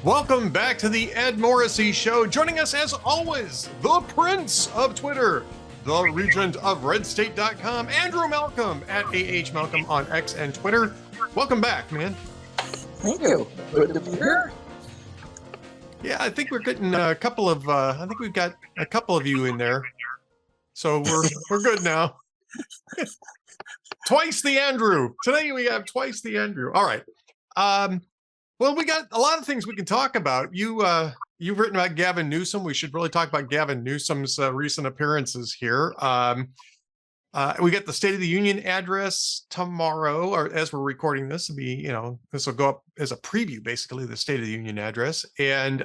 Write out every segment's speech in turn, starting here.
Welcome back to the Ed Morrissey Show. Joining us as always, the Prince of Twitter, the Regent of RedState.com, Andrew Malcolm at AH Malcolm on X and Twitter. Welcome back, man. Thank you. Good to be here. Yeah, I think we're getting a couple of. I think we've got a couple of you in there, so we're good now. Twice the Andrew. Today we have twice the Andrew. All right. Well, we got a lot of things we can talk about. You've written about Gavin Newsom. We should really talk about Gavin Newsom's recent appearances here. We got the State of the Union address tomorrow, or as we're recording this, it'll be, this will go up as a preview, basically, the State of the Union address, and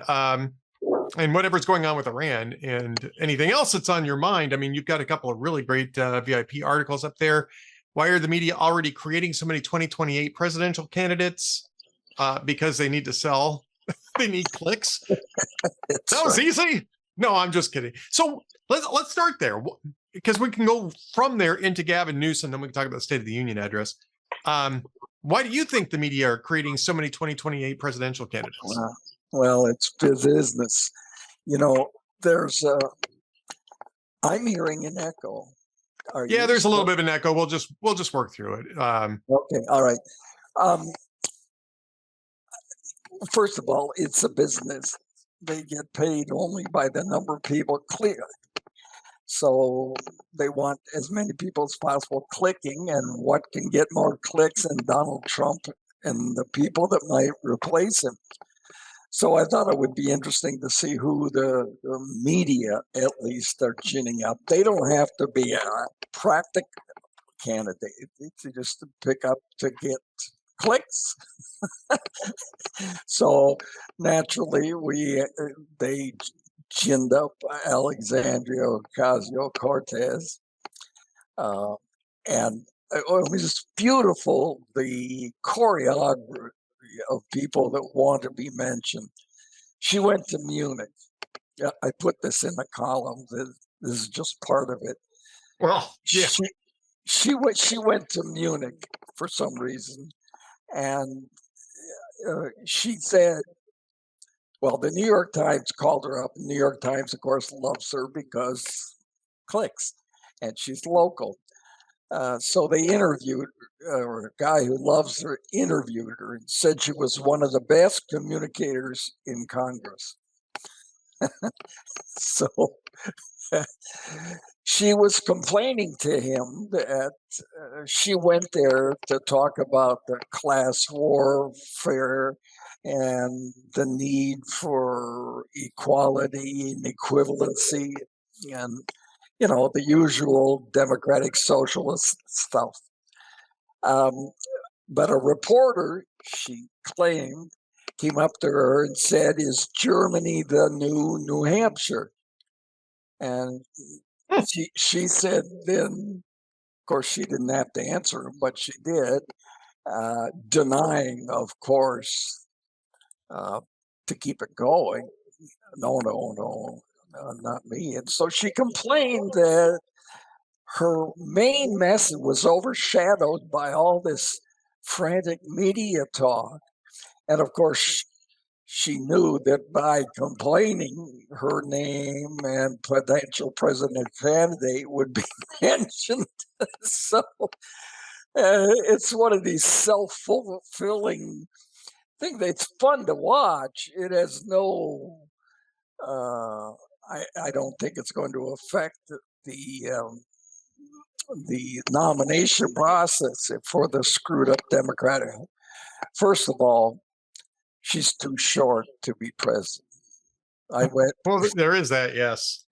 whatever's going on with Iran and anything else that's on your mind. I mean, you've got a couple of really great VIP articles up there. Why are the media already creating so many 2028 presidential candidates? Because they need to sell. They need clicks. That was easy. No, I'm just kidding. So let's start there, because we can go from there into Gavin Newsom, then we can talk about the State of the Union address. Why do you think the media are creating so many 2028 presidential candidates? Well, it's business. There's I'm hearing an echo. There's a little bit of an echo. We'll just work through it. Okay. All right. First of all, it's a business. They get paid only by the number of people click. So they want as many people as possible clicking, and what can get more clicks than Donald Trump and the people that might replace him. So I thought it would be interesting to see who the media, at least, are ginning up. They don't have to be a practical candidate. It's just to pick up to get clicks. So naturally, they ginned up Alexandria Ocasio-Cortez, and it was just beautiful, the choreography of people that want to be mentioned. She went to Munich. Yeah, I put this in the column. This is just part of it. Well, yeah. She went to Munich for some reason, and she said, well, the New York Times called her up. The New York Times, of course, loves her because clicks, and she's local. So they interviewed or a guy who loves her interviewed her and said she was one of the best communicators in Congress. So she was complaining to him that she went there to talk about the class warfare and the need for equality and equivalency and, the usual democratic socialist stuff. But a reporter, she claimed, came up to her and said, "Is Germany the new New Hampshire?" And she said then, of course, she didn't have to answer him, but she did, denying, of course, to keep it going. No, not me. And so she complained that her main message was overshadowed by all this frantic media talk. And of course, she knew that by complaining, her name and potential president candidate would be mentioned. So it's one of these self-fulfilling things. It's fun to watch. It has no, I don't think it's going to affect the nomination process for the screwed up Democratic. First of all, she's too short to be president. Well, there is that, yes.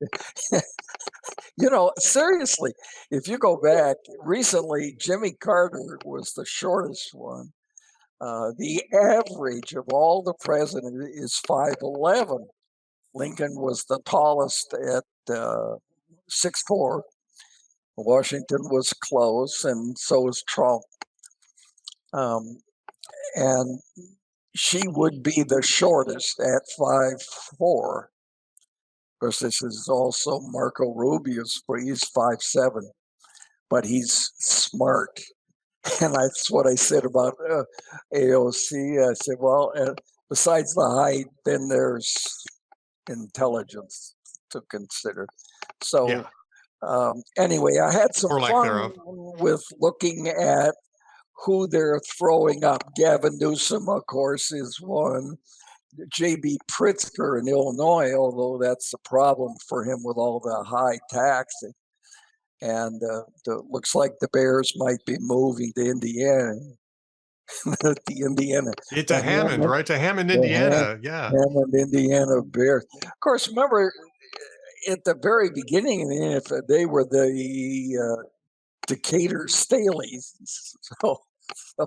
Seriously, if you go back recently, Jimmy Carter was the shortest one. The average of all the presidents is 5'11". Lincoln was the tallest at 6'4". Washington was close, and so was Trump. And she would be the shortest at 5'4". Of course, this is also Marco Rubio's, but he's 5'7", but he's smart. And that's what I said about AOC. I said, well, besides the height, then there's intelligence to consider. So Yeah, anyway, I had some or lack fun thereof. with looking at who they're throwing up. Gavin Newsom, of course, is one. J.B. Pritzker in Illinois, although that's a problem for him with all the high taxing. And looks like the Bears might be moving to Indiana. the Indiana, To the Hammond, Hammond, right? To Hammond, the Indiana. Yeah. Hammond, Indiana Bears. Of course, remember at the very beginning of the NFL, they were the Decatur Staleys. So, so,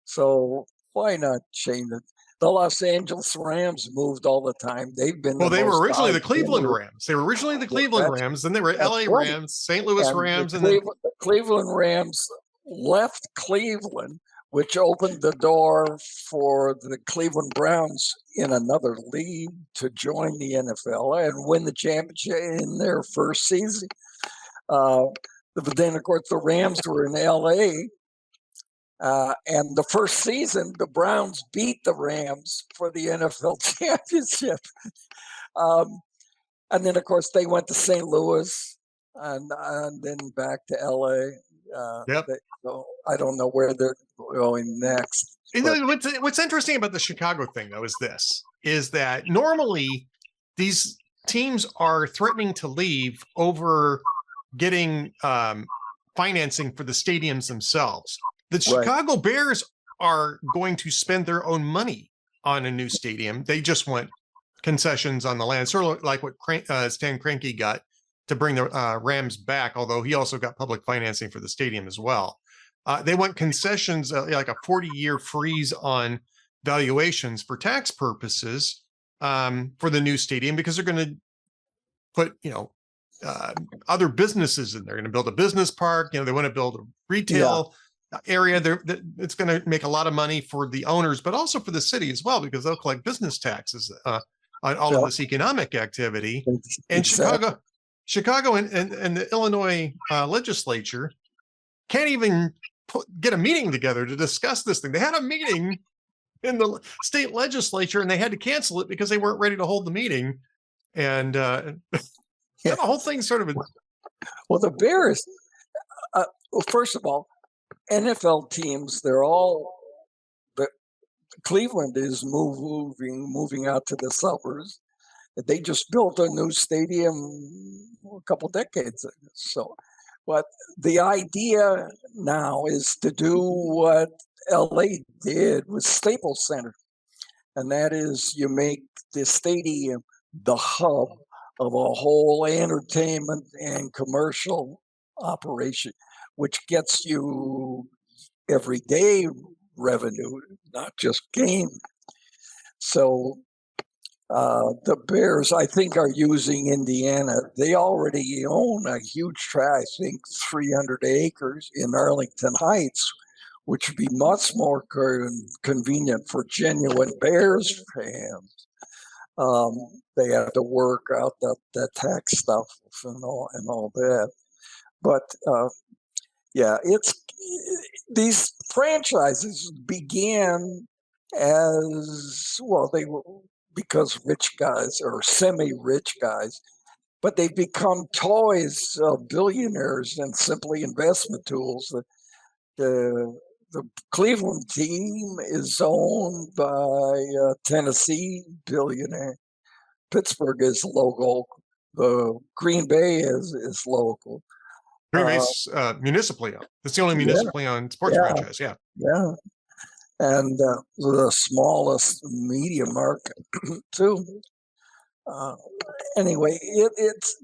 so why not change it? The Los Angeles Rams moved all the time. They've been Well, the they were most originally the Cleveland identity. Rams. They were originally the Cleveland That's Rams, then they were that's LA right. Rams, St. Louis And Rams, and then the Cleveland Rams left Cleveland, which opened the door for the Cleveland Browns in another league to join the NFL and win the championship in their first season. But then, of course, the Rams were in LA. And the first season, the Browns beat the Rams for the NFL championship. And then, of course, they went to St. Louis and then back to LA. yep. So I don't know where they're going next. You know, what's interesting about the Chicago thing, though, is that normally these teams are threatening to leave over getting financing for the stadiums themselves. The Chicago Bears are going to spend their own money on a new stadium. They just want concessions on the land, sort of like what Stan Kroenke got to bring the Rams back, although he also got public financing for the stadium as well. They want concessions, like a 40-year freeze on valuations for tax purposes for the new stadium, because they're going to put, other businesses in there. They're going to build a business park. They want to build a retail area. It's going to make a lot of money for the owners, but also for the city as well, because they'll collect business taxes on all of this economic activity. And Chicago and the Illinois legislature can't even get a meeting together to discuss this thing. They had a meeting in the state legislature and they had to cancel it because they weren't ready to hold the meeting. And the whole thing sort of. Well, the Bears, well, first of all, NFL teams, they're all, Cleveland is moving out to the suburbs. They just built a new stadium a couple decades ago. So, but the idea now is to do what LA did with Staples Center, and that is you make the stadium the hub of a whole entertainment and commercial operation, which gets you everyday revenue, not just game. So the Bears, I think, are using Indiana. They already own a huge tract, I think 300 acres in Arlington Heights, which would be much more convenient for genuine Bears fans. They have to work out that tax stuff and all that. But these franchises began as well. They were because rich guys or semi-rich guys, but they've become toys of billionaires and simply investment tools. The Cleveland team is owned by a Tennessee billionaire. Pittsburgh is local. The Green Bay is local. Green Bay's municipally owned. It's the only municipally owned sports franchise. Yeah. Yeah. And the smallest media market too. Anyway,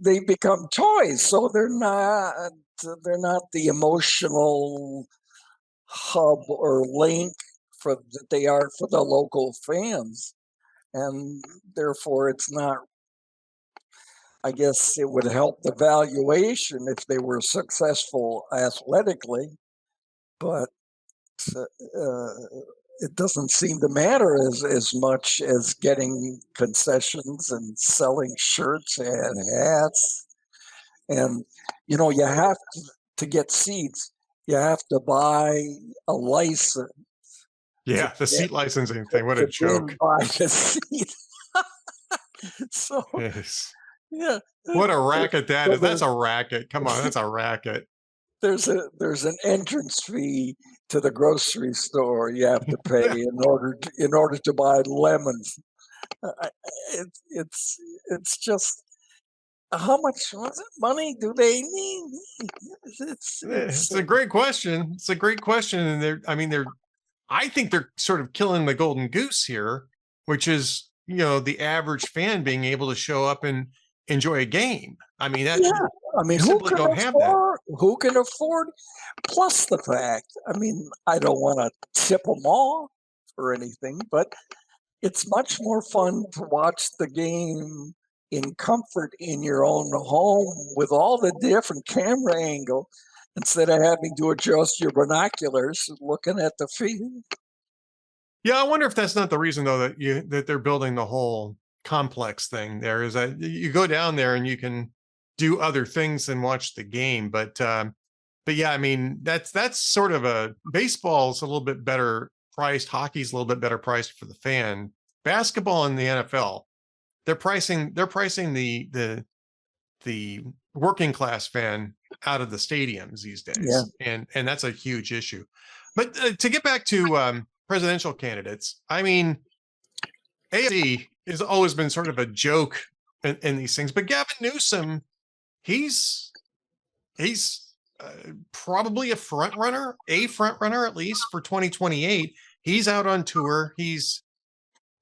they become toys, so they're not the emotional hub or link that they are for the local fans, and therefore it's not. I guess it would help the valuation if they were successful athletically, but it doesn't seem to matter as much as getting concessions and selling shirts and hats. And, you have to get seats, you have to buy a license Yeah, the seat licensing thing. What a to joke. buy a seat. So Yes. yeah, What a racket that so is. That's a racket. Come on, that's a racket. there's an entrance fee to the grocery store you have to pay in order to buy lemons. It's just how much money do they need? It's a great question. It's a great question. And I think they're sort of killing the golden goose here, which is, the average fan being able to show up and enjoy a game. I mean, yeah. I mean, who don't have that. Who can afford? Plus the fact, I mean, I don't want to tip them off or anything, but it's much more fun to watch the game in comfort in your own home with all the different camera angle instead of having to adjust your binoculars looking at the field. Yeah, I wonder if that's not the reason though that they're building the whole complex thing. There is that you go down there and you can do other things than watch the game, but yeah, I mean that's sort of baseball's a little bit better priced, hockey's a little bit better priced for the fan. Basketball in the NFL, they're pricing the working class fan out of the stadiums these days, and that's a huge issue. But to get back to presidential candidates, I mean, AOC has always been sort of a joke in these things, but Gavin Newsom, he's probably a front runner at least for 2028. He's out on tour. He's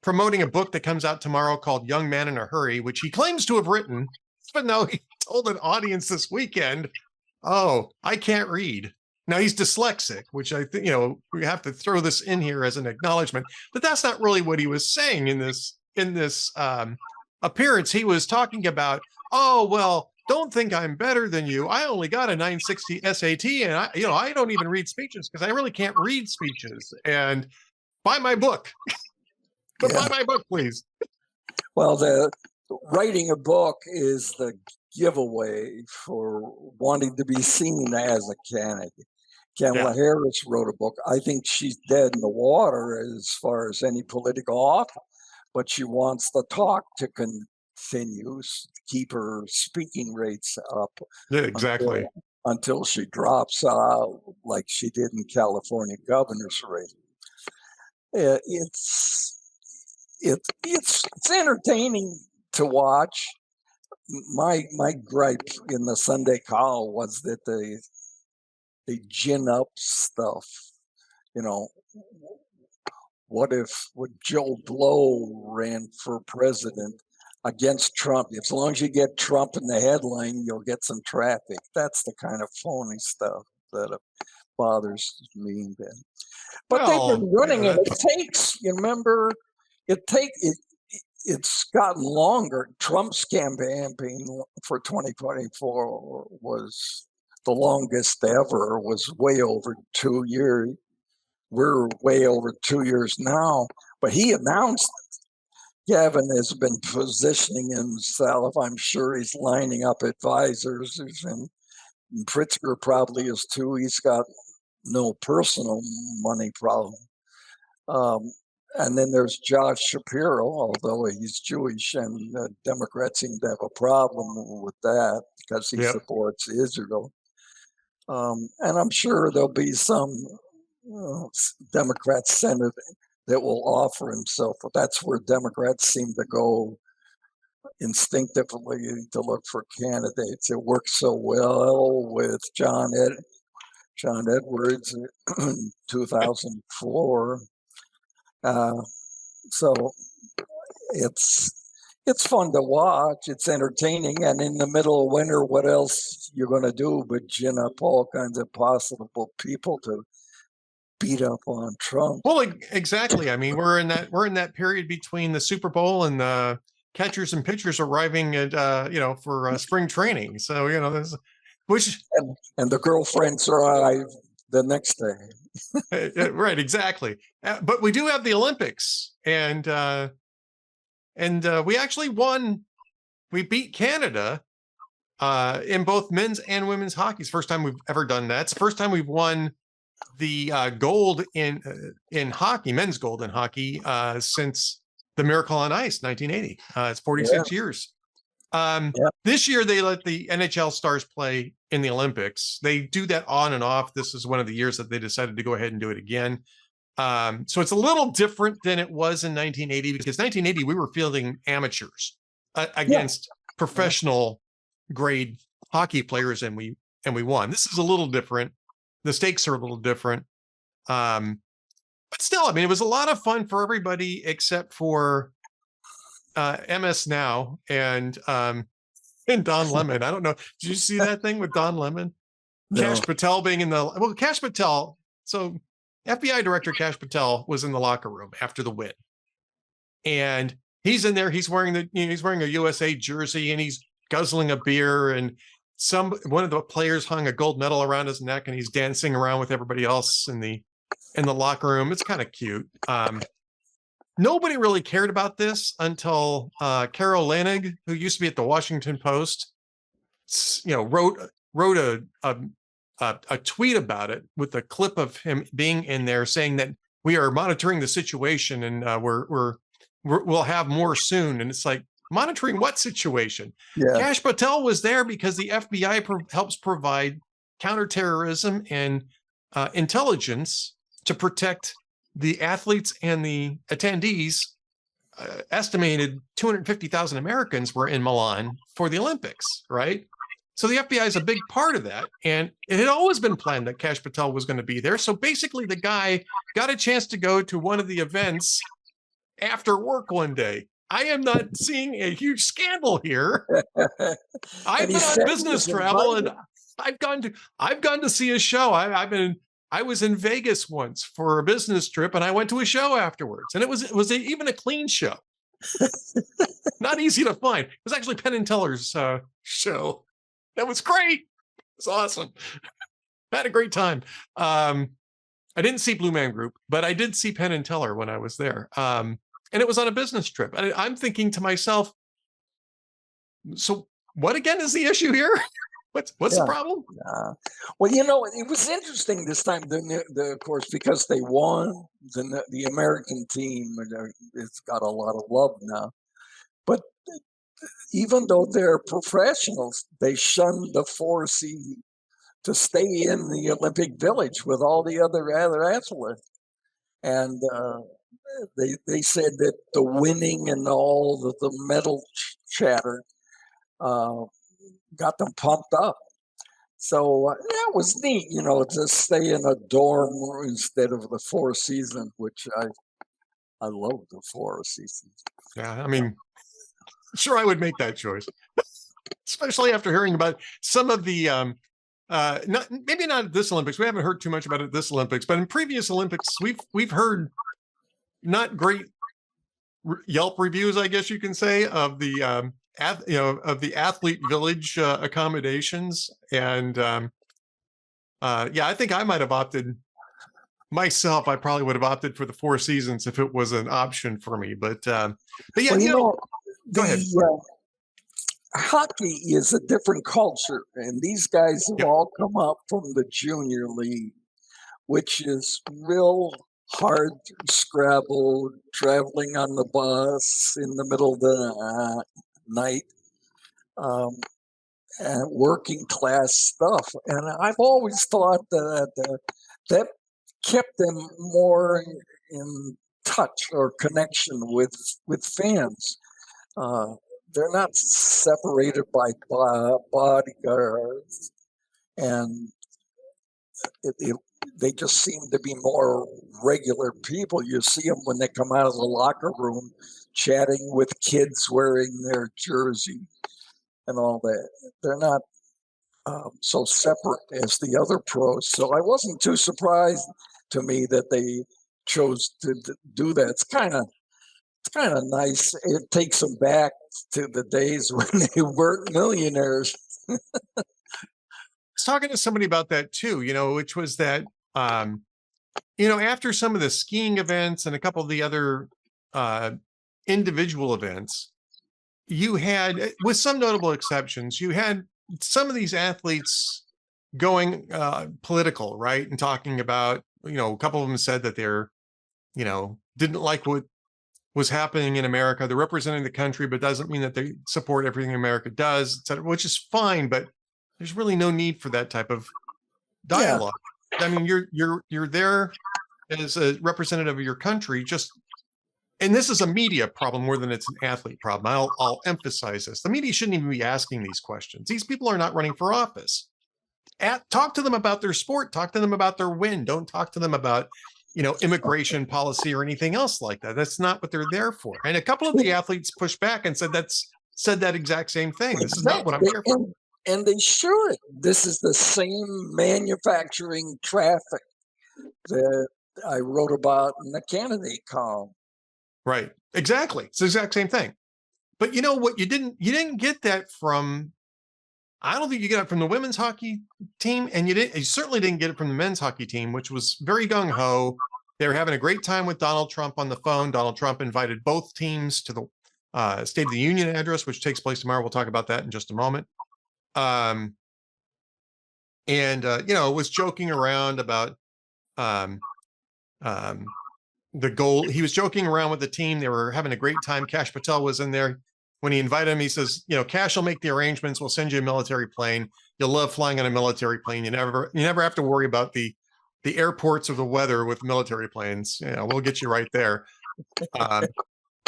promoting a book that comes out tomorrow called Young Man in a Hurry, which he claims to have written, but no, he told an audience this weekend, oh, I can't read. Now he's dyslexic, which I think, we have to throw this in here as an acknowledgement, but that's not really what he was saying in this appearance. He was talking about, oh, well, don't think I'm better than you. I only got a 960 SAT and I don't even read speeches because I really can't read speeches, and buy my book. But buy my book, please. Well, writing a book is the giveaway for wanting to be seen as a candidate. Kamala Harris wrote a book. I think she's dead in the water as far as any political office, but she wants the talk to continue, keep her speaking rates up. Yeah, exactly. Until she drops out, like she did in California governor's race. It's entertaining to watch. My gripe in the Sunday call was that they gin up stuff. What if Joe Blow ran for president against Trump? As long as you get Trump in the headline, you'll get some traffic. That's the kind of phony stuff that bothers me. But they've been running it. It takes, it's gotten longer. Trump's campaign for 2024 was the longest ever, was way over 2 years. We're way over 2 years now, but he announced Gavin has been positioning himself. I'm sure he's lining up advisors, and Pritzker probably is too. He's got no personal money problem. And then there's Josh Shapiro, although he's Jewish, and the Democrats seem to have a problem with that because he supports Israel. And I'm sure there'll be some Democrat senator that will offer himself. But that's where Democrats seem to go instinctively to look for candidates. It worked so well with John Edwards in 2004. So it's fun to watch. It's entertaining. And in the middle of winter, what else you're going to do but gin up all kinds of possible people to beat up on Trump? Well, exactly. I mean, we're in that period between the Super Bowl and the catchers and pitchers arriving at for spring training. So there's and the girlfriends arrive the next day. Right, exactly. But we do have the Olympics, and we actually won. We beat Canada in both men's and women's hockey. It's the first time we've ever done that. It's the first time we've won gold in hockey, men's gold in hockey, since the Miracle on Ice, 1980. It's 46 years. This year, they let the NHL stars play in the Olympics. They do that on and off. This is one of the years that they decided to go ahead and do it again. So it's a little different than it was in 1980, because 1980, we were fielding amateurs against professional grade hockey players, and we won. This is a little different. The stakes are a little different. But still, I mean, it was a lot of fun for everybody except for MS Now and Don Lemon. I don't know. Did you see that thing with Don Lemon? No. Kash Patel being in the Kash Patel. So FBI Director Kash Patel was in the locker room after the win, and he's in there. He's wearing a USA jersey, and he's guzzling a beer. And one of the players hung a gold medal around his neck, and he's dancing around with everybody else in the locker room. It's kind of cute. Nobody really cared about this until Carol Leonnig, who used to be at the Washington Post, wrote a tweet about it with a clip of him being in there saying that we are monitoring the situation, and we'll have more soon. And it's like, monitoring what situation? Yeah. Kash Patel was there because the FBI helps provide counterterrorism and intelligence to protect the athletes and the attendees. Estimated 250,000 Americans were in Milan for the Olympics, right? So the FBI is a big part of that. And it had always been planned that Kash Patel was going to be there. So basically the guy got a chance to go to one of the events after work one day. I am not seeing a huge scandal here. I've been on business travel, and I've gone to see a show. I was in Vegas once for a business trip, and I went to a show afterwards, and it was even a clean show. Not easy to find. It was actually Penn and Teller's show. That was great. It was awesome. I had a great time. I didn't see Blue Man Group, but I did see Penn and Teller when I was there. And it was on a business trip. I'm thinking to myself, so what again is the issue here? What's the problem? Well, it was interesting this time, of course, because they won, the American team, it's got a lot of love now. But even though they're professionals, they shunned the Four-Seas to stay in the Olympic Village with all the other athletes. And they said that the winning and all the medal chatter got them pumped up. So it was neat, to stay in a dorm instead of the Four Seasons, which I love the Four Seasons. Yeah, I mean, sure, I would make that choice, especially after hearing about some of the maybe not at this Olympics. We haven't heard too much about it at this Olympics, but in previous Olympics, we've heard not great Yelp reviews, I guess you can say, of the of the athlete village accommodations. And I think I might have opted myself. I probably would have opted for the Four Seasons if it was an option for me. But yeah, well, go ahead. Hockey is a different culture, and these guys have all come up from the junior league, which is real hard scrabble, traveling on the bus in the middle of the night, and working class stuff. And I've always thought that kept them more in touch or connection with fans. They're not separated by bodyguards, and they just seem to be more regular people. You see them when they come out of the locker room chatting with kids wearing their jersey and all that. They're not so separate as the other pros. So I wasn't too surprised to me that they chose to do that. It's kind of nice. It takes them back to the days when they weren't millionaires. I was talking to somebody about that too, which was that, after some of the skiing events and a couple of the other individual events, you had, with some notable exceptions, you had some of these athletes going political, right? And talking about, a couple of them said that they're, didn't like what was happening in America. They're representing the country, but doesn't mean that they support everything America does, et cetera, which is fine, but there's really no need for that type of dialogue. I mean, you're there as a representative of your country, and this is a media problem more than it's an athlete problem. I'll emphasize this. The media shouldn't even be asking these questions. These people are not running for office. Talk to them about their sport. Talk to them about their win. Don't talk to them about, immigration policy or anything else like that. That's not what they're there for. And a couple of the athletes pushed back and said that exact same thing. This is not what I'm here for. And they should. This is the same manufacturing traffic that I wrote about in the candidate column. Right. Exactly. It's the exact same thing. But you know what? You didn't get that from, I don't think you got it from the women's hockey team, and you certainly didn't get it from the men's hockey team, which was very gung-ho. They were having a great time with Donald Trump on the phone. Donald Trump invited both teams to the State of the Union address, which takes place tomorrow. We'll talk about that in just a moment. Was joking around about the goal. He was joking around with the team. They were having a great time. Kash Patel was in there. When he invited him, he says, Kash will make the arrangements. We'll send you a military plane. You'll love flying on a military plane. You never have to worry about the airports or the weather with military planes. We'll get you right there.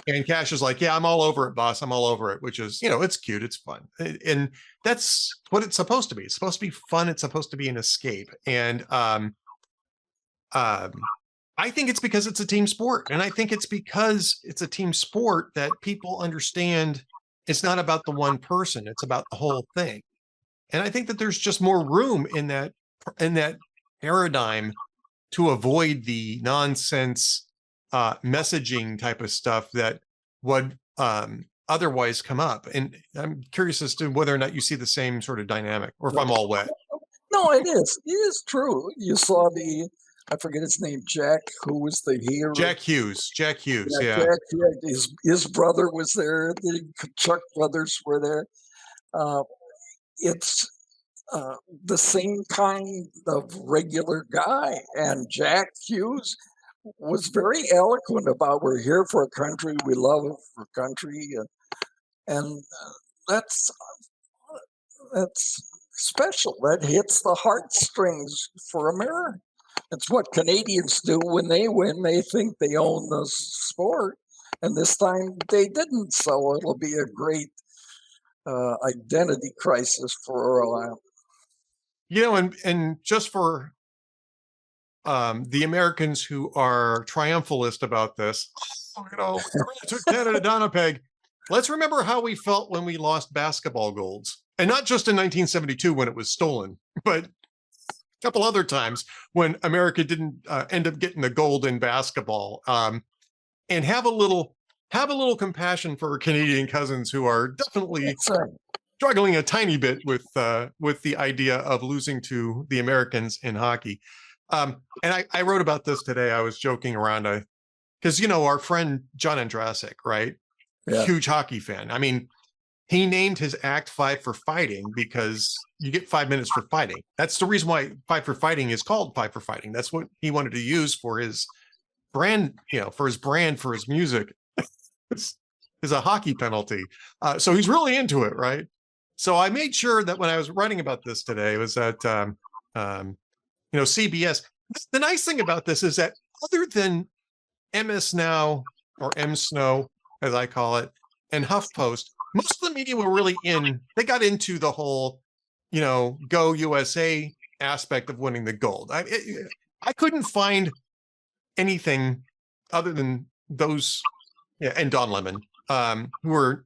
And Kash is like, yeah, I'm all over it, boss. I'm all over it, which is, it's cute. It's fun. And that's what it's supposed to be. It's supposed to be fun. It's supposed to be an escape. And I think it's because it's a team sport. And I think it's because it's a team sport that people understand it's not about the one person. It's about the whole thing. And I think that there's just more room in that paradigm to avoid the nonsense messaging type of stuff that would otherwise come up. And I'm curious as to whether or not you see the same sort of dynamic, or if I'm all wet. No, it is. It is true. You saw I forget his name, Jack, who was the hero. Jack Hughes. Yeah. Jack, his brother was there. The Chuck brothers were there. It's the same kind of regular guy. And Jack Hughes was very eloquent about, we're here for a country, we love our country. And that's special. That hits the heartstrings for America. It's what Canadians do when they win. They think they own the sport, and this time they didn't. So it'll be a great identity crisis for a while. And just for the Americans who are triumphalist about this, took Canada down a peg. Let's remember how we felt when we lost basketball golds, and not just in 1972 when it was stolen, but couple other times when America didn't end up getting the gold in basketball, and have a little compassion for our Canadian cousins who are definitely struggling a tiny bit with the idea of losing to the Americans in hockey. And I wrote about this today. I was joking around because our friend John Andrasik, right? Yeah. Huge hockey fan. I mean, he named his act 5 for Fighting because you get 5 minutes for fighting. That's the reason why 5 for Fighting is called 5 for Fighting. That's what he wanted to use for his brand, for his music. It's a hockey penalty. So he's really into it, right? So I made sure that when I was writing about this today, was that, CBS. The nice thing about this is that other than MS Now, or M Snow, as I call it, and HuffPost, most of the media were really they got into the whole, go USA aspect of winning the gold. I couldn't find anything other than those, and Don Lemon, who were,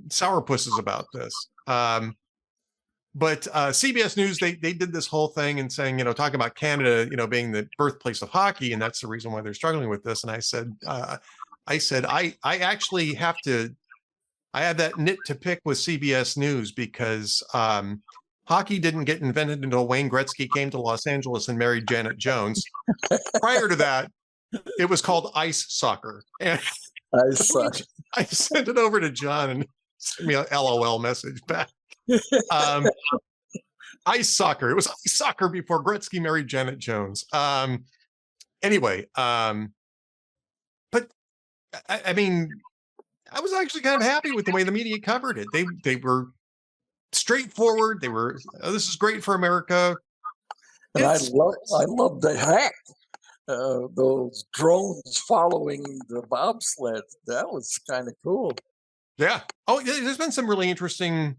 sourpusses about this. But CBS News, they did this whole thing and saying, talking about Canada, being the birthplace of hockey, and that's the reason why they're struggling with this. And I said, I actually have to, I have that nit to pick with CBS News because hockey didn't get invented until Wayne Gretzky came to Los Angeles and married Janet Jones. Prior to that, it was called ice soccer. And ice soccer. I sent it over to John and sent me a LOL message back. ice soccer. It was ice soccer before Gretzky married Janet Jones. Anyway, but I mean, I was actually kind of happy with the way the media covered it. They were straightforward. They were, oh, this is great for America. And I love the hack. Those drones following the bobsled. That was kind of cool. Yeah. Oh, there's been some really interesting,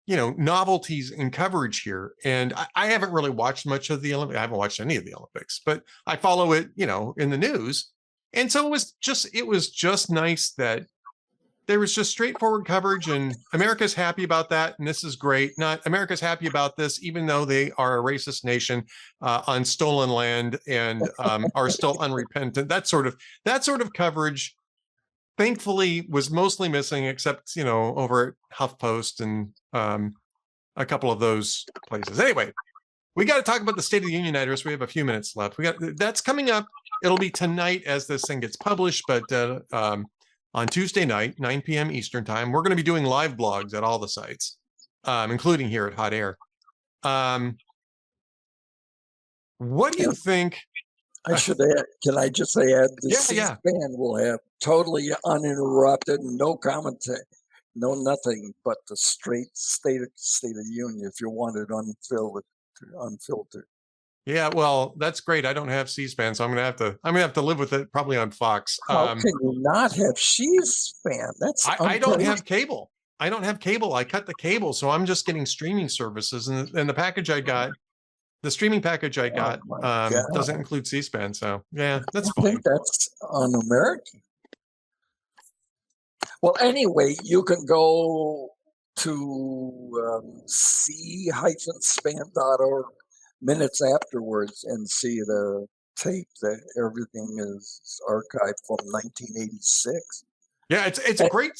novelties in coverage here. And I haven't really watched much of the Olympics. I haven't watched any of the Olympics, but I follow it, in the news. And so it was just nice that there was just straightforward coverage, and America's happy about that. And this is great. Not America's happy about this, even though they are a racist nation on stolen land and are still unrepentant. That sort of coverage, thankfully, was mostly missing, except, over at HuffPost and a couple of those places. Anyway, we got to talk about the State of the Union address. We have a few minutes left. That's coming up. It'll be tonight as this thing gets published, but on Tuesday night, 9 p.m. Eastern time, we're going to be doing live blogs at all the sites, including here at Hot Air. What do you think? I should add, can I just add, the C-SPAN will have totally uninterrupted, no commentary, no nothing but the straight State of the Union if you want it unfiltered. Yeah, well, that's great. I don't have C-SPAN, so I'm gonna have to live with it, probably on Fox. How can you not have C-SPAN? That's I don't have cable. I don't have cable. I cut the cable, so I'm just getting streaming services, and the package I got, the streaming package I got, doesn't include C-SPAN. So yeah, that's fine. I think that's un-American. Well, anyway, you can go to c-span.org minutes afterwards and see the tape that everything is archived from 1986. Yeah, it's a great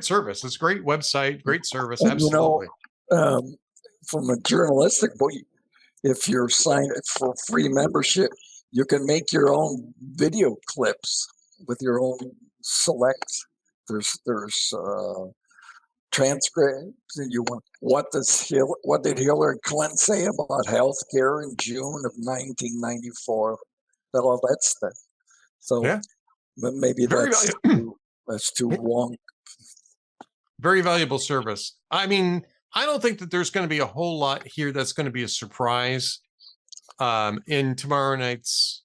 service. It's a great website, great service. Absolutely. From a journalistic point, if you're signed for free membership, you can make your own video clips with your own select. There's transcripts, and you want what did Hillary Clinton say about health care in June of 1994, all that stuff. So yeah, maybe that's too long. Very valuable service. I mean, I don't think that there's going to be a whole lot here that's going to be a surprise in tomorrow night's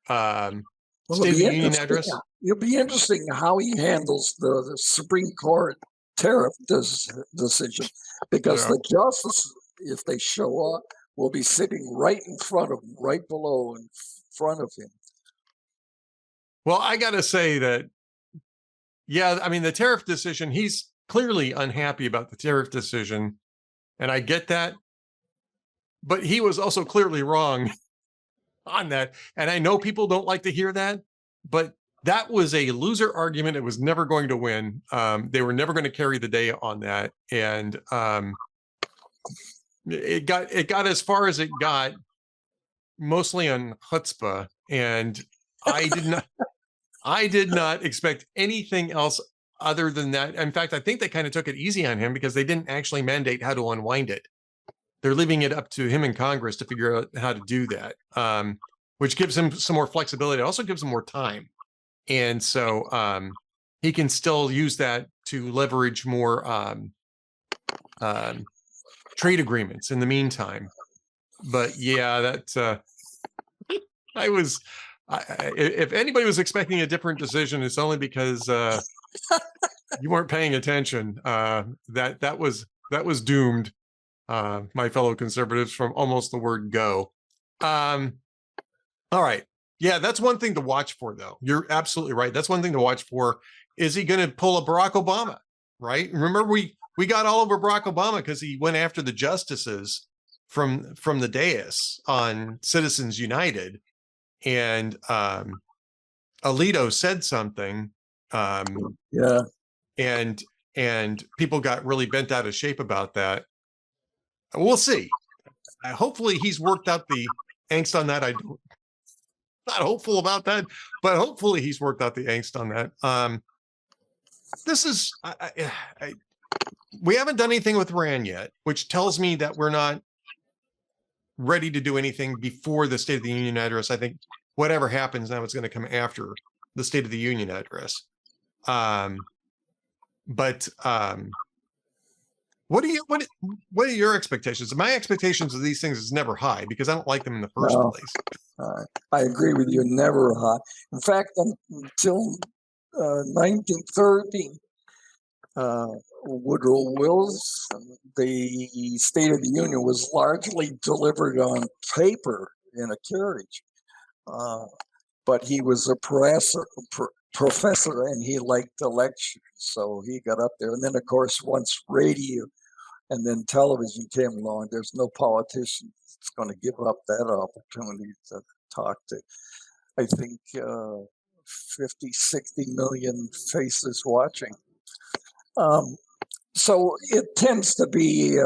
State of the Union address. It'll be interesting how he handles the Supreme Court tariff decision, because the justices, if they show up, will be sitting right in front of him, right below in front of him. Well, I got to say that, yeah, I mean, the tariff decision, he's clearly unhappy about the tariff decision, and I get that, but he was also clearly wrong on that. And I know people don't like to hear that, but that was a loser argument. It was never going to win. They were never going to carry the day on that. And it got as far as it got, mostly on chutzpah. And I did not expect anything else other than that. In fact, I think they kind of took it easy on him because they didn't actually mandate how to unwind it. They're leaving it up to him and Congress to figure out how to do that, which gives him some more flexibility. It also gives him more time. And so he can still use that to leverage more trade agreements in the meantime. But yeah, that if anybody was expecting a different decision, it's only because you weren't paying attention. That was doomed, my fellow conservatives, from almost the word go. All right. Yeah, that's one thing to watch for, though. You're absolutely right. That's one thing to watch for. Is he going to pull a Barack Obama, right? Remember, we got all over Barack Obama because he went after the justices from the dais on Citizens United. And Alito said something. Yeah. And people got really bent out of shape about that. We'll see. Hopefully he's worked out the angst on that. Not hopeful about that, but hopefully he's worked out the angst on that. This is, we haven't done anything with Iran yet, which tells me that we're not ready to do anything before the State of the Union address. I think whatever happens now is going to come after the State of the Union address. What are your expectations? My expectations of these things is never high because I don't like them in the first place. I agree with you, never high. In fact, until 1930, Woodrow Wilson, the State of the Union was largely delivered on paper in a carriage. But he was a professor and he liked to lecture. So he got up there. And then, of course, once radio and then television came along, there's no politician that's going to give up that opportunity to talk to, I think, 50, 60 million faces watching. So it tends to be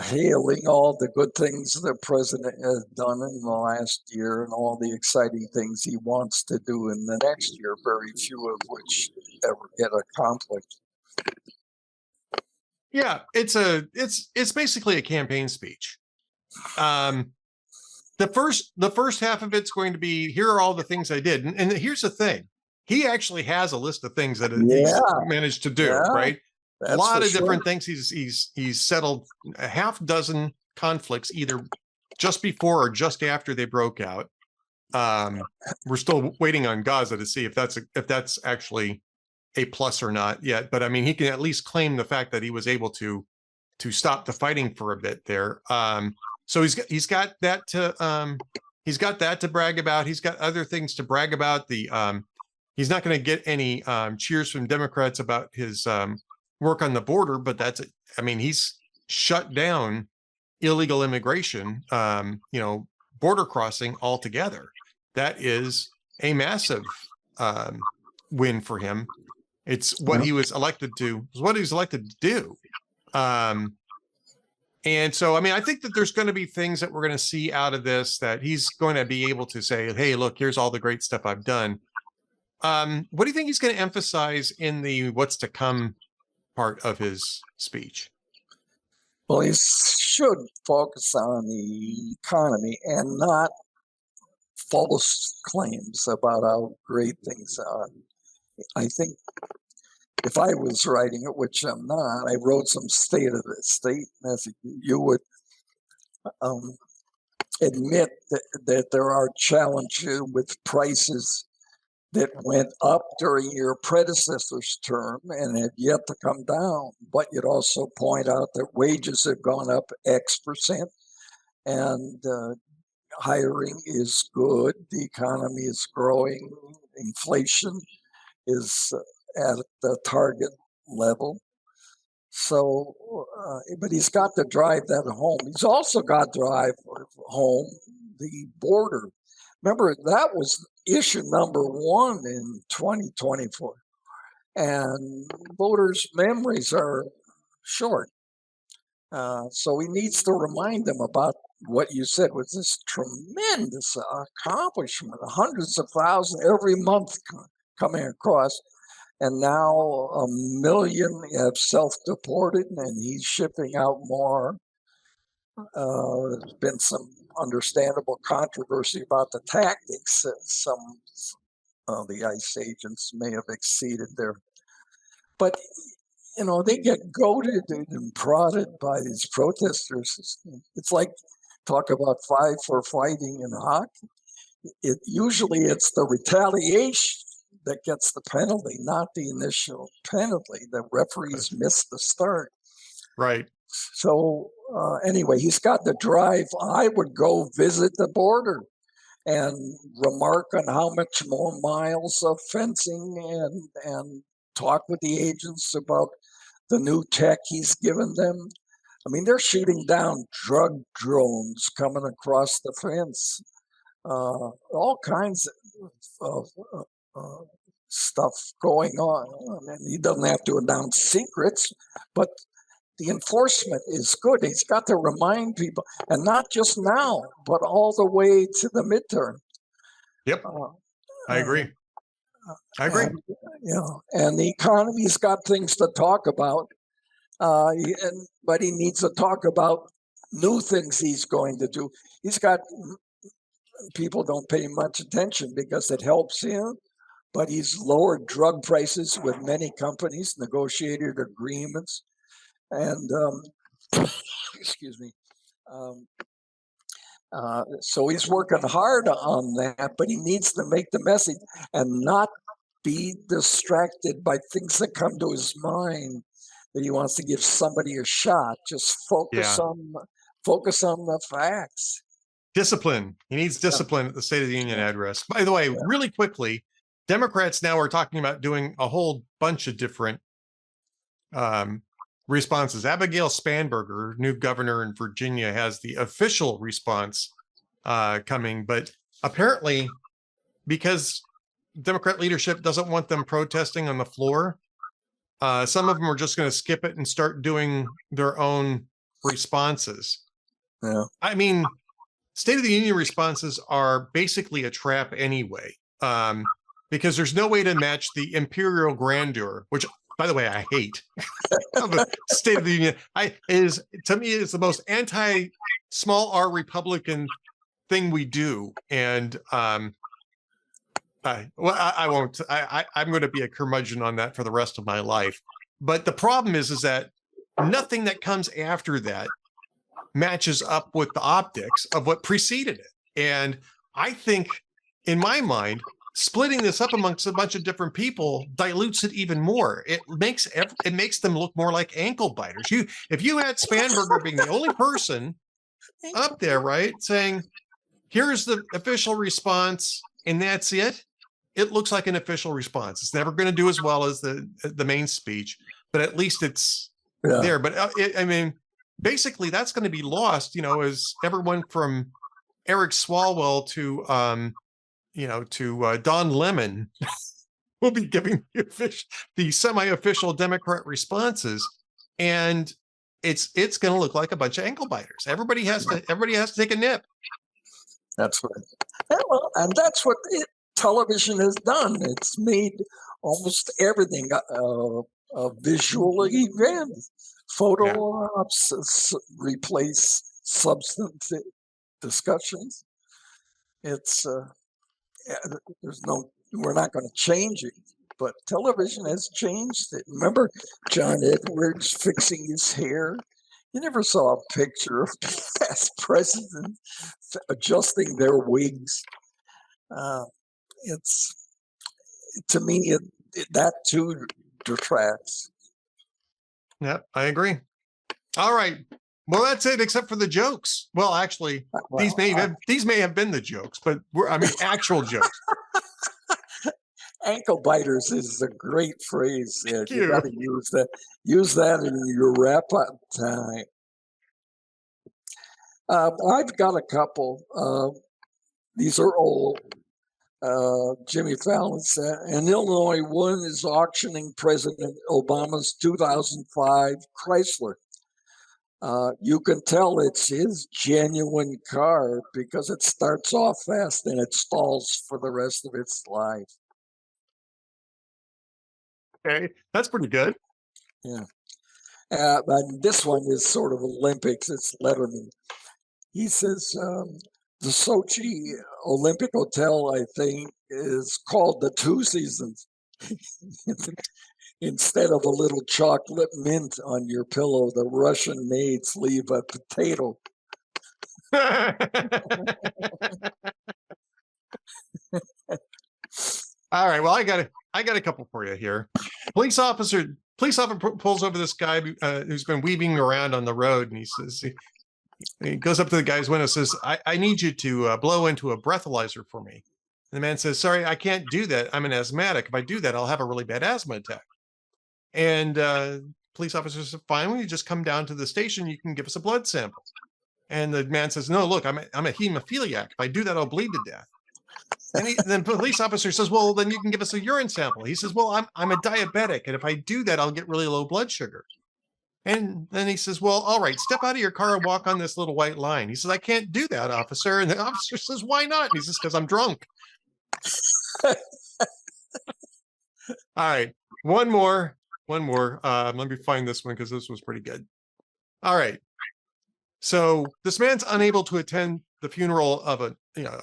hailing all the good things the president has done in the last year and all the exciting things he wants to do in the next year, very few of which ever get accomplished. Yeah, it's basically a campaign speech. The first half of it's going to be, here are all the things I did. And here's the thing. He actually has a list of things that he's managed to do, right? A lot of different things. He's settled a half dozen conflicts, either just before or just after they broke out. We're still waiting on Gaza to see if that's actually a plus or not yet. But I mean, he can at least claim the fact that he was able to stop the fighting for a bit there. So he's got that to brag about. He's got other things to brag about. He's not going to get any cheers from Democrats about his work on the border, but he's shut down illegal immigration, border crossing altogether. That is a massive win for him. It's what he was elected to. It's what he was elected to do. And so, I think that there's going to be things that we're going to see out of this that he's going to be able to say, hey, look, here's all the great stuff I've done. What do you think he's going to emphasize in the what's to come part of his speech? Well, he should focus on the economy and not false claims about how great things are. I think if I was writing it, which I'm not, I wrote some state of the state message. You would admit that there are challenges with prices that went up during your predecessor's term and have yet to come down. But you'd also point out that wages have gone up X% and hiring is good. The economy is growing. Inflation is at the target level. So, but he's got to drive that home. He's also got to drive home the border. Remember, that was issue number one in 2024. And voters' memories are short. So he needs to remind them about what you said was this tremendous accomplishment, hundreds of thousands every month coming across. And now 1 million have self-deported, and he's shipping out more. There's been some understandable controversy about the tactics. Some of the ICE agents may have exceeded their, but they get goaded and prodded by these protesters. It's like talk about 5 for fighting in hockey. Usually it's the retaliation that gets the penalty, not the initial penalty. The referees missed the start. Right. So anyway, he's got the drive. I would go visit the border and remark on how much more miles of fencing and talk with the agents about the new tech he's given them. They're shooting down drug drones coming across the fence. All kinds of stuff going on. He doesn't have to announce secrets, but the enforcement is good. He's got to remind people, and not just now, but all the way to the midterm. Yep, I agree. And the economy's got things to talk about, but he needs to talk about new things he's going to do. He's got people don't pay much attention because it helps him, but he's lowered drug prices with many companies, negotiated agreements, and excuse me. Um, so he's working hard on that, but he needs to make the message and not be distracted by things that come to his mind that he wants to give somebody a shot. Just focus on the facts. Discipline. He needs discipline at the State of the Union address. By the way, really quickly, Democrats now are talking about doing a whole bunch of different responses. Abigail Spanberger, new governor in Virginia, has the official response coming, but apparently because Democrat leadership doesn't want them protesting on the floor, some of them are just going to skip it and start doing their own responses. Yeah. I mean, State of the Union responses are basically a trap anyway, because there's no way to match the imperial grandeur, which, by the way, I hate. Of the State of the Union, to me is the most anti-small R Republican thing we do, and I won't. I'm going to be a curmudgeon on that for the rest of my life. But the problem is that nothing that comes after that matches up with the optics of what preceded it. And I think, in my mind, splitting this up amongst a bunch of different people dilutes it even more. It makes them look more like ankle biters. If you had Spanberger being the only person up there, right, saying, here's the official response, and that's it, it looks like an official response. It's never going to do as well as the main speech, but at least it's there. But I mean, basically, that's going to be lost, as everyone from Eric Swalwell to Don Lemon will be giving the semi-official Democrat responses, and it's going to look like a bunch of ankle biters. Everybody has to take a nip. That's right. Well, and that's what television has done. It's made almost everything a visual event. Photo ops replace substantive discussions. It's we're not going to change it, but television has changed it. Remember John Edwards fixing his hair? You never saw a picture of past presidents adjusting their wigs. It's, to me, that too detracts. Yeah, I agree. All right. Well, that's it, except for the jokes. Well, actually, these may have been the jokes, but actual jokes. Ankle biters is a great phrase. Yeah, you got to use that. Use that in your wrap-up time. I've got a couple. These are old. Jimmy Fallon said, an Illinois woman is auctioning President Obama's 2005 Chrysler. You can tell it's his genuine car because it starts off fast and it stalls for the rest of its life. Okay, that's pretty good. Yeah. And this one is sort of Olympics. It's Letterman. He says, the Sochi Olympic Hotel, I think, is called the Two Seasons. Instead of a little chocolate mint on your pillow, the Russian maids leave a potato. All right. Well, I got a couple for you here. Police officer pulls over this guy who's been weaving around on the road, and he says, he goes up to the guy's window and says, I need you to blow into a breathalyzer for me. And the man says, sorry, I can't do that. I'm an asthmatic. If I do that, I'll have a really bad asthma attack. And police officer says, fine, when you just come down to the station, you can give us a blood sample. And the man says, no, look, I'm a hemophiliac. If I do that, I'll bleed to death. And then police officer says, well, then you can give us a urine sample. He says, well, I'm a diabetic, and if I do that, I'll get really low blood sugar. And then he says, well, all right, step out of your car and walk on this little white line. He says, I can't do that, officer. And the officer says, why not? And he says, because I'm drunk. All right, one more. Let me find this one because this was pretty good. All right. So this man's unable to attend the funeral of a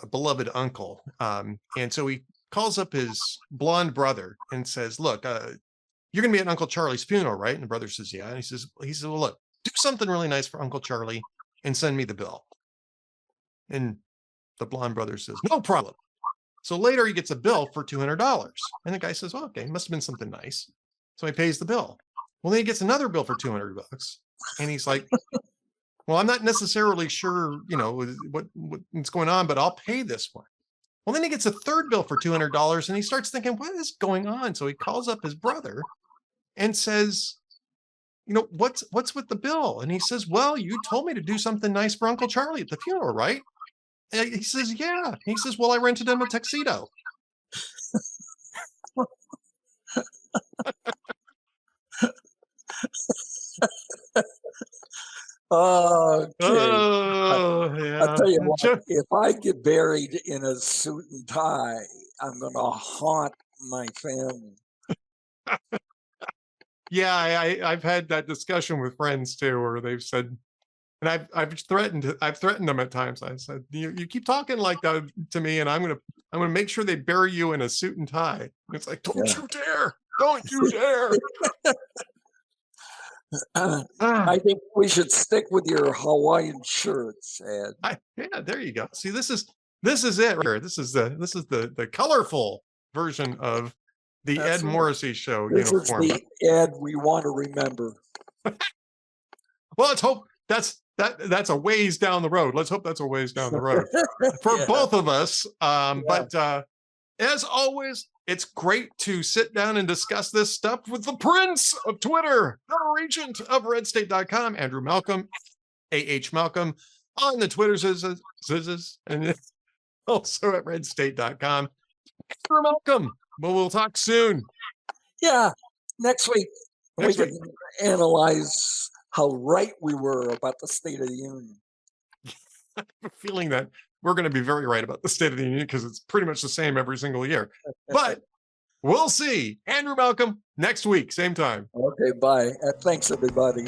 beloved uncle. And so he calls up his blonde brother and says, look, you're going to be at Uncle Charlie's funeral, right? And the brother says, yeah. And he says, well, look, do something really nice for Uncle Charlie and send me the bill. And the blonde brother says, no problem. So later he gets a bill for $200. And the guy says, well, okay, must have been something nice. So he pays the bill. Well, then he gets another bill for $200. And he's like, well, I'm not necessarily sure, what's going on, but I'll pay this one. Well, then he gets a third bill for $200 and he starts thinking, what is going on? So he calls up his brother and says, what's with the bill? And he says, well, you told me to do something nice for Uncle Charlie at the funeral, right? And he says, yeah. He says, well, I rented him a tuxedo. Okay. Yeah. I'll tell you what, if I get buried in a suit and tie, I'm going to haunt my family. Yeah, I've had that discussion with friends too, where they've said, and I've threatened them at times. I said, you keep talking like that to me, and I'm gonna make sure they bury you in a suit and tie. And it's like, don't you dare! Don't you dare! I think we should stick with your Hawaiian shirts, Ed. Yeah, there you go. See, this is it right here. This is the colorful version of the Ed Morrissey show uniform. This is the Ed we want to remember. Well, let's hope that's a ways down the road. Let's hope that's a ways down the road for both of us. But as always, it's great to sit down and discuss this stuff with the Prince of Twitter, the Regent of RedState.com, Andrew Malcolm, AH Malcolm, on the Twitters and also at RedState.com. Andrew Malcolm. Well, we'll talk soon. Yeah, next week we can analyze how right we were about the State of the Union. I have a feeling that we're going to be very right about the State of the Union because it's pretty much the same every single year. But we'll see. Andrew Malcolm, next week, same time. Okay, bye. Thanks, everybody.